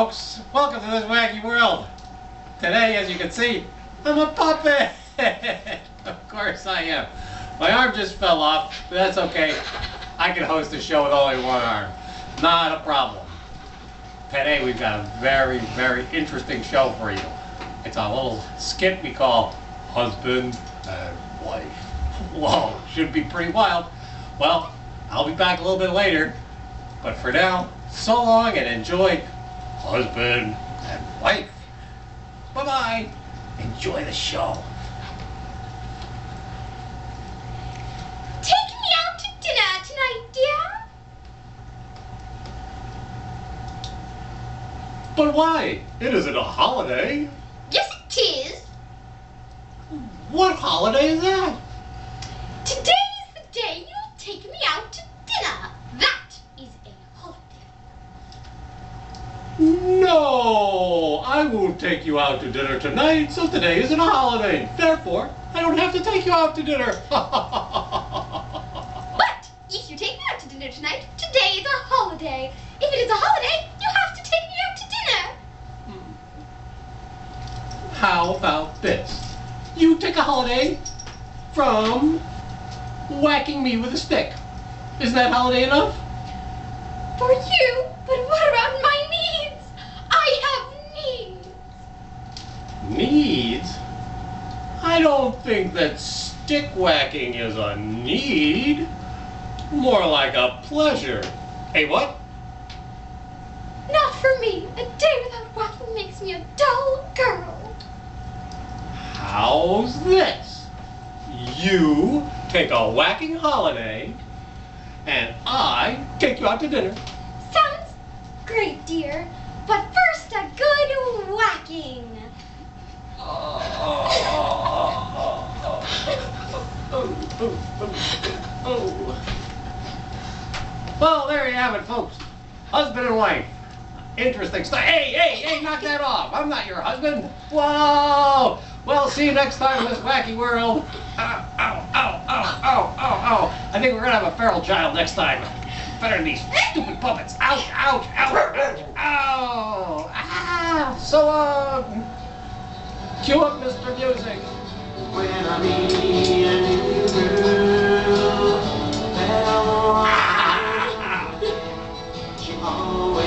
folks. Welcome to This Wacky World. Today, as you can see, I'm a puppet. Of course I am. My arm just fell off, but that's okay. I can host a show with only one arm. Not a problem. Today we've got a very, very interesting show for you. It's a little skit we call Husband and Wife. Whoa, should be pretty wild. Well, I'll be back a little bit later. But for now, so long and enjoy Husband and Wife. Bye-bye. Enjoy the show. Take me out to dinner tonight, dear. But why? It isn't a holiday. Yes, it is. What holiday is that? Today is the day you'll take me out to dinner. That is a holiday. No, I won't take you out to dinner tonight, so today isn't a holiday. Therefore, I don't have to take you out to dinner. But if you take me out to dinner tonight, today is a holiday. If it is a holiday, you have to take me out to dinner. How about this? You take a holiday from whacking me with a stick. Isn't that holiday enough? For you, but what about my needs? I have needs. Needs? I don't think that stick whacking is a need. More like a pleasure. Hey, what? Not for me. A day without whacking makes me a dull girl. How's this? You take a whacking holiday, and I take you out to dinner. Sounds great, dear. But first, a good whacking. Well, there you have it, folks. Husband and wife. Interesting stuff. Hey, knock that off. I'm not your husband. Whoa. Well, see you next time in This Wacky World. Ow. I think we're going to have a feral child next time. Better than these stupid puppets. Ouch. Ow. Ah. So long. Cue up Mr. Music. When I meet a new girl, she always